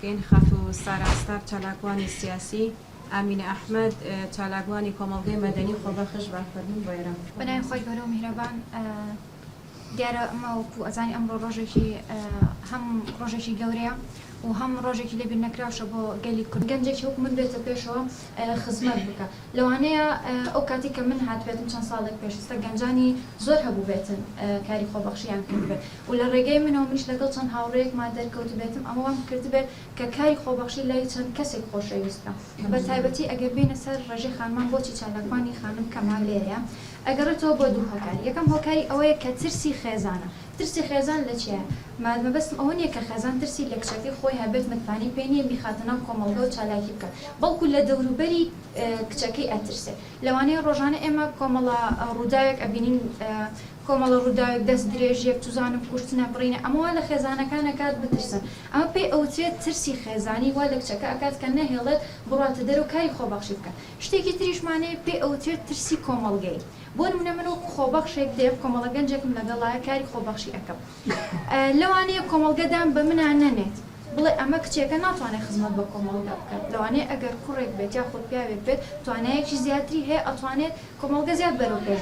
كاين خافو سارا ستار چالاکوانی سیاسی ئامینە ئەحمەد چالاکوانی کۆمەڵگەی مەدەنی خۆبەخش بافەرمون بۆیرم بەناوی خۆی گەورە و میهرەبان دیارە ئەمەوەکو ئەزانی ئەمڕۆ ڕۆژێکی هەم ڕۆژێکی گەورەیە و هەم ڕۆژێکی لێبیر نەکراوشە بۆ گەلی کورد گەنجێکی وەک من بێتە پێشەوە خزمەت بکە لەوانەیە ئەو کاتی کە من هاتبێتم چەند ساڵێک پێشستە گەنجانی زۆر هەبوو بێتن کاری خۆبەخشیان کردبێت و لە ڕێگەی منەوە منیش لەگەڵ چەند هاوڕەیەکمان دەرکەوت بێتم ئەمەوان کردبێت کە کاری خۆبەخشی لای چەند کەسێک خۆشەویستە بە تایبەتی ئەگەر بینە سەر ڕێژەی خانمان بۆچی چالاکوانی خانم کەمال لێرەیە ئەگەڕێتەوە بۆ دوو هۆکاری یەکەم هۆکاری ئەوەیە کە ترسی خێزانە ترسی خێزان لە چیە؟ مەبەستم ئەوە نییە کە خێزان ترسی لە کچەکەی خۆی هەبێت متمانی پێ نییە میخاتەنەو کۆمەڵگە و چالاکی بکات بەڵکو لە دەوروبەری کچەکەی ئەترسێ لەوانەیە ڕۆژانە ئێمە کۆمەڵە ڕووداوێک ئەبینین کۆمەڵە ڕووداوێک دەست درێژیەک توزانم کوشتنە بڕینە ئەمەوە لە خێزانەکانەکات بترسن ئەمە پێی ئەوترێت ترسی خێزانی وا لە کچەکە ئەکات کە نەهێڵێت بڕاتە دەرەوە کاری خۆبەخشی بکات شتێکی تریشمانەیە پێی ئەوترێت ترسی کۆمەڵگەی بۆ نمونە من وەکو خۆبەخشێک دێ کۆمەڵە گەنجێکم لەگەڵایە کاری خۆبەخشی ئەەکەم لەوانەیە کۆمەڵگەدان بە منە نەنێت بڵێ ئەمە کچێکە ناتوانێت خزمەت بە کۆمەڵگە بکات لەوانەیە ئەگەر کوڕێک بێت یا خۆپیاوێک بێت توانایەکی زیاتری هەیە ئەتوانێت کۆمەڵگە زیاد بەرەو پێش